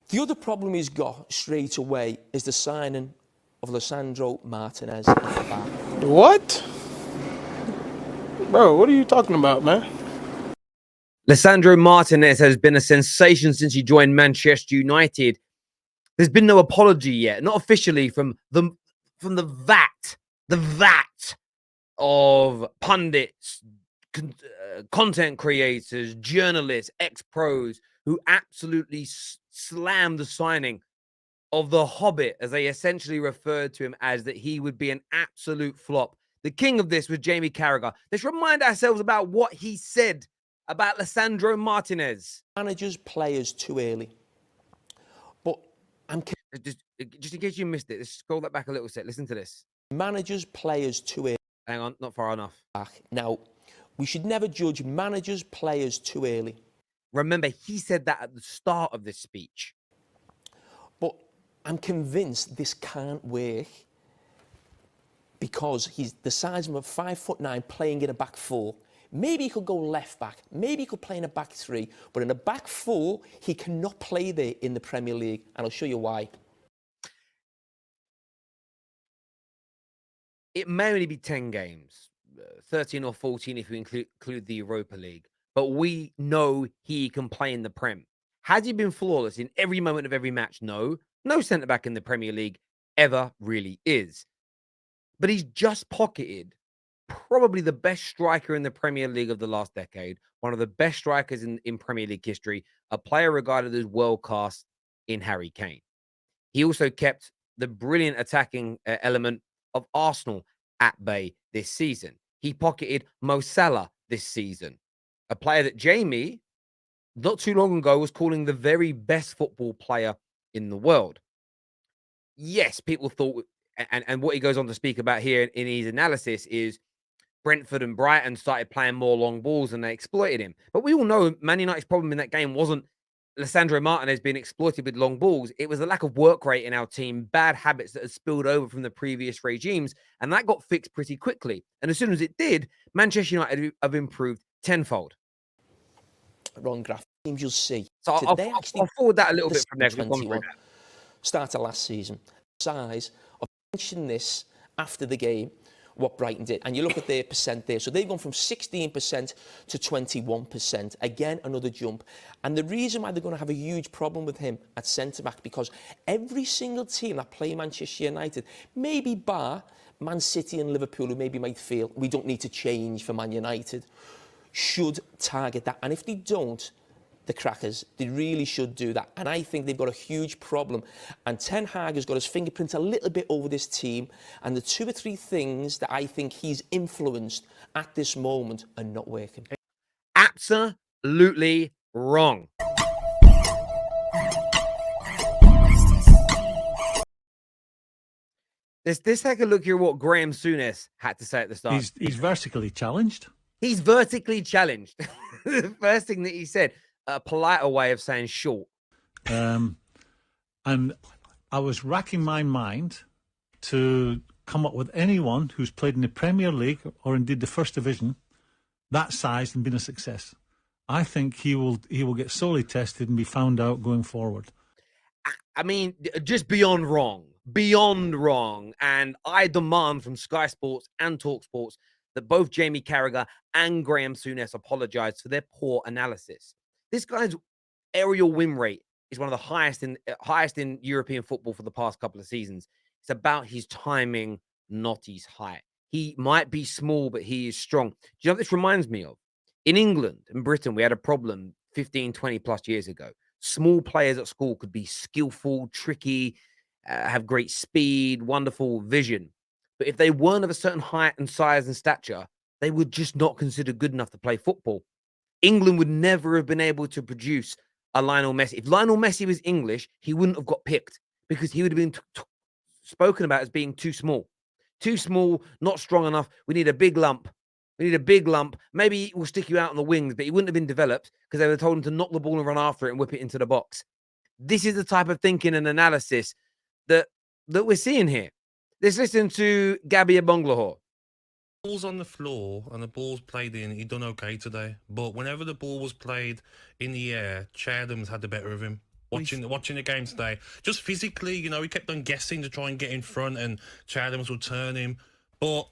The other problem he's got straight away is the signing of Lisandro Martinez at the back. What? Bro, what are you talking about, man? Lisandro Martinez has been a sensation since he joined Manchester United. There's been no apology yet, not officially from the vat of pundits, content creators, journalists, ex-pros who absolutely slammed the signing of the Hobbit, as they essentially referred to him as, that he would be an absolute flop. The king of this was Jamie Carragher. Let's remind ourselves about what he said about Lisandro Martinez. Managers players too early. But I'm just in case you missed it, let's scroll that back a little set. Listen to this. Managers players too early. Hang on, not far enough. Now, we should never judge managers players too early. Remember, he said that at the start of this speech. But I'm convinced this can't work because he's the size of a 5'9" playing in a back four. Maybe he could go left back. Maybe he could play in a back three. But in a back four, he cannot play there in the Premier League. And I'll show you why. It may only be 10 games, 13 or 14 if we include the Europa League. But we know he can play in the Prem. Has he been flawless in every moment of every match? No. No centre-back in the Premier League ever really is. But he's just pocketed probably the best striker in the Premier League of the last decade, one of the best strikers in Premier League history, a player regarded as world-class in Harry Kane. He also kept the brilliant attacking element of Arsenal at bay this season. He pocketed Mo Salah this season, a player that Jamie, not too long ago, was calling the very best football player in the world. Yes, people thought, and what he goes on to speak about here in his analysis is Brentford and Brighton started playing more long balls and they exploited him. But we all know Man United's problem in that game wasn't Lisandro Martinez being exploited with long balls. It was the lack of work rate in our team, bad habits that had spilled over from the previous regimes, and that got fixed pretty quickly. And as soon as it did, Manchester United have improved tenfold. Wrong graph. Teams you'll see. So I'll forward that a little bit from there. 21 started last season. Size of mentioning this after the game, what Brighton did, and you look at their percent there. So they've gone from 16% to 21%. Again, another jump. And the reason why they're going to have a huge problem with him at centre-back, because every single team that play Manchester United, maybe bar Man City and Liverpool, who maybe might feel we don't need to change for Man United, should target that. And if they don't, the crackers, they really should do that. And I think they've got a huge problem. And Ten Hag has got his fingerprint a little bit over this team. And the 2 or 3 things that I think he's influenced at this moment are not working. Absolutely wrong. Let's take a look here what Graham Souness had to say at the start. He's vertically challenged. He's vertically challenged. The first thing that he said, a politer way of saying short. And I was racking my mind to come up with anyone who's played in the Premier League or indeed the First Division that size and been a success. I think he will get sorely tested and be found out going forward. I mean, just beyond wrong. Beyond wrong. And I demand from Sky Sports and TalkSports that both Jamie Carragher and Graham Souness apologise for their poor analysis. This guy's aerial win rate is one of the highest in European football for the past couple of seasons. It's about his timing, not his height. He might be small, but he is strong. Do you know what this reminds me of? In England and Britain, we had a problem 15, 20 plus years ago. Small players at school could be skillful, tricky, have great speed, wonderful vision. But if they weren't of a certain height and size and stature, they were just not considered good enough to play football. England would never have been able to produce a Lionel Messi. If Lionel Messi was English, he wouldn't have got picked because he would have been spoken about as being too small. Too small, not strong enough. We need a big lump. We need a big lump. Maybe we'll stick you out on the wings, but he wouldn't have been developed because they would have told him to knock the ball and run after it and whip it into the box. This is the type of thinking and analysis that we're seeing here. Let's listen to Gabby Abonglahor. Ball's on the floor and the ball's played in, he done okay today. But whenever the ball was played in the air, Chadham's had the better of him. watching the game today. Just physically, you know, he kept on guessing to try and get in front, and Che Adams would turn him. But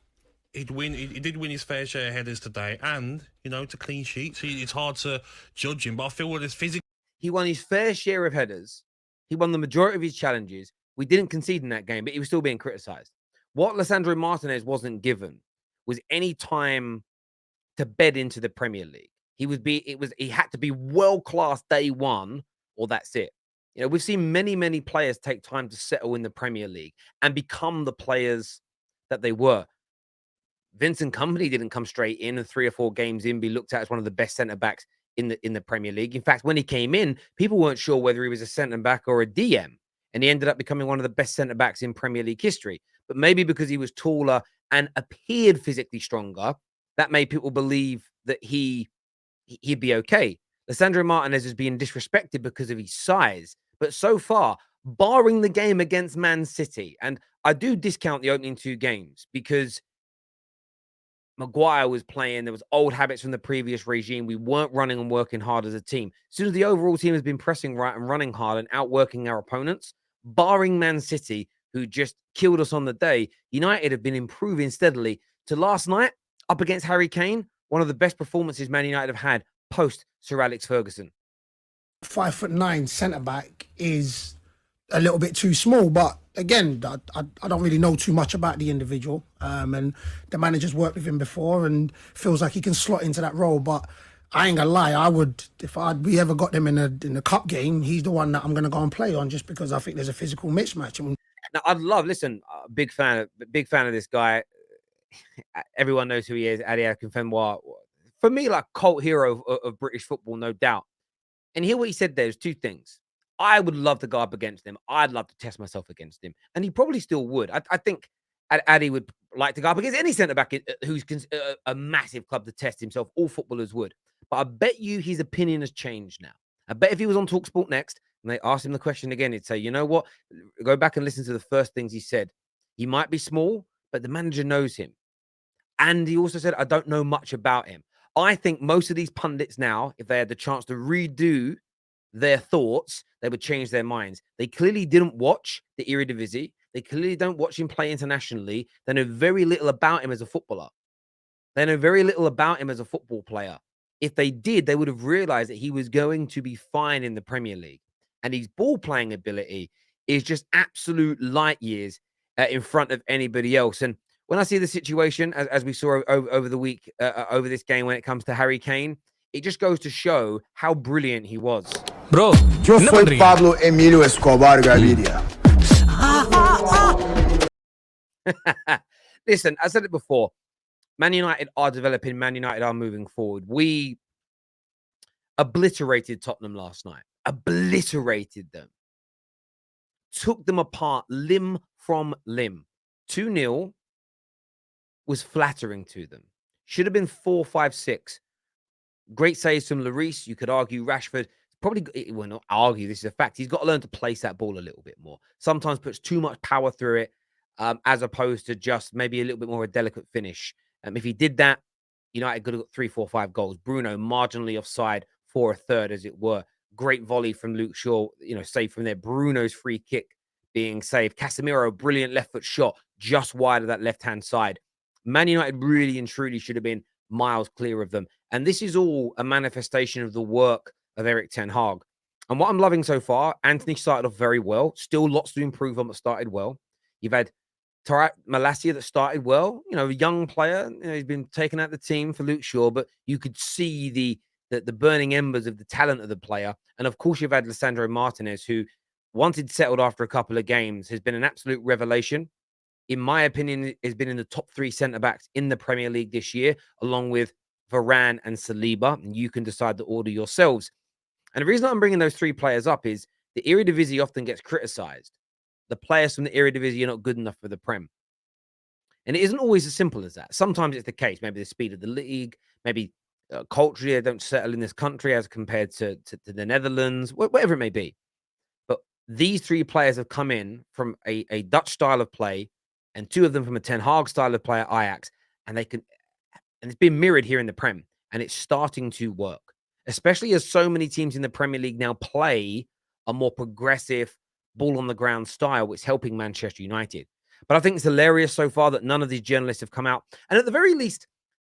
he'd win. He did win his fair share of headers today, and you know, it's a clean sheet. So it's hard to judge him. But I feel what his physical. He won his fair share of headers. He won the majority of his challenges. We didn't concede in that game, but he was still being criticised. What Lisandro Martinez wasn't given was any time to bed into the Premier League. He had to be world class day one, or that's it. You know, we've seen many players take time to settle in the Premier League and become the players that they were. Vincent Kompany didn't come straight in and 3 or 4 games in be looked at as one of the best centre backs in the Premier League. In fact, when he came in, people weren't sure whether he was a centre back or a DM, and he ended up becoming one of the best centre backs in Premier League history. But maybe because he was taller and appeared physically stronger, that made people believe that he'd be okay. Lisandro Martinez is being disrespected because of his size, but so far, barring the game against Man City, and I do discount the opening 2 games because Maguire was playing. There was old habits from the previous regime. We weren't running and working hard as a team. As soon as the overall team has been pressing right and running hard and outworking our opponents, barring Man City, who just killed us on the day, United have been improving steadily. To last night, up against Harry Kane, one of the best performances Man United have had post Sir Alex Ferguson. 5'9" centre back is a little bit too small, but again, I don't really know too much about the individual, and the manager's worked with him before and feels like he can slot into that role. But I ain't gonna lie, I would, if we ever got them in the cup game, he's the one that I'm gonna go and play on, just because I think there's a physical mismatch. Now, listen, big fan of this guy. Everyone knows who he is, Adi Akinfenwa. For me, like cult hero of British football, no doubt. And here what he said there is 2 things. I would love to go up against him. I'd love to test myself against him. And he probably still would. I think Addy would like to go up against any centre-back who's a massive club to test himself. All footballers would. But I bet you his opinion has changed now. I bet if he was on TalkSport next and they asked him the question again, he'd say, you know what? Go back and listen to the first things he said. He might be small, but the manager knows him. And he also said, I don't know much about him. I think most of these pundits now, if they had the chance to redo their thoughts, they would change their minds. They clearly didn't watch the Eredivisie. They clearly don't watch him play internationally. They know very little about him as a footballer. They know very little about him as a football player. If they did, they would have realized that he was going to be fine in the Premier League. And his ball playing ability is just absolute light years in front of anybody else. And when I see the situation, as we saw over the week, over this game, when it comes to Harry Kane, it just goes to show how brilliant he was. Bro, yo soy Pablo Emilio Escobar Gaviria. Listen, I said it before. Man United are developing. Man United are moving forward. We obliterated Tottenham last night. Obliterated them. Took them apart limb from limb. 2-0 was flattering to them. Should have been 4-5-6. Great saves from Lloris. You could argue Rashford probably, well, not argue, this is a fact. He's got to learn to place that ball a little bit more. Sometimes puts too much power through it, as opposed to just maybe a little bit more of a delicate finish. If he did that, United could have got 3, 4, 5 goals. Bruno marginally offside for a third, as it were. Great volley from Luke Shaw, saved from there. Bruno's free kick being saved. Casemiro, brilliant left foot shot, just wide of that left-hand side. Man United really and truly should have been miles clear of them. And this is all a manifestation of the work of Erik ten Hag. And what I'm loving so far, Anthony started off very well. Still lots to improve on, but started well. You've had Tarak Malacia that started well. A young player. He's been taken out of the team for Luke Shaw, but you could see the burning embers of the talent of the player. And of course, you've had Lisandro Martinez, who, once he'd settled after a couple of games, has been an absolute revelation. In my opinion, has been in the top 3 centre-backs in the Premier League this year, along with Varane and Saliba. And you can decide the order yourselves. And the reason I'm bringing those 3 players up is the Eredivisie often gets criticised. The players from the Eredivisie are not good enough for the Prem. And it isn't always as simple as that. Sometimes it's the case. Maybe the speed of the league, maybe culturally they don't settle in this country as compared to the Netherlands, whatever it may be. But these 3 players have come in from a Dutch style of play, and 2 of them from a Ten Hag style of play at Ajax, and it's been mirrored here in the Prem, and it's starting to work, especially as so many teams in the Premier League now play a more progressive ball on the ground style, which is helping Manchester United. But I think it's hilarious so far that none of these journalists have come out and at the very least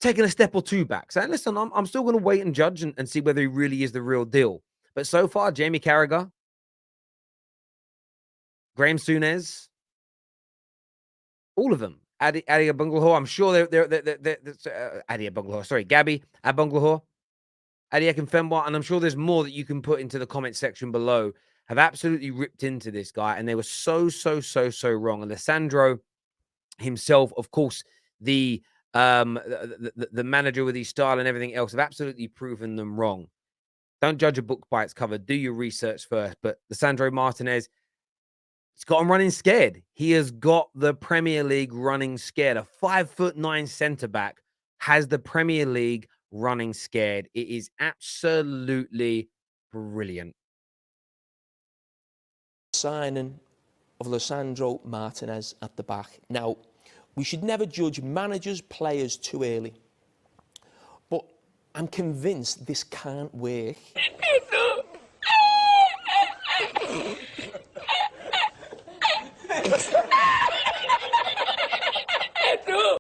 taken a step or two back. So listen, I'm still going to wait and judge and see whether he really is the real deal. But so far, Jamie Carragher, Graham Souness, all of them. Adi Abungalaho, I'm sure they're Adi Abungalaho, sorry, Gabby Abungalaho, Adi Akinfenwa, and I'm sure there's more that you can put into the comment section below, have absolutely ripped into this guy, and they were so wrong. And Alessandro himself, of course, the manager with his style and everything else, have absolutely proven them wrong. Don't judge a book by its cover. Do your research first. But Lisandro Martinez, he's got him running scared. He has got the Premier League running scared. A 5'9" centre-back has the Premier League running scared. It is absolutely brilliant. Signing of Lisandro Martinez at the back. Now, we should never judge managers, players too early. But I'm convinced this can't work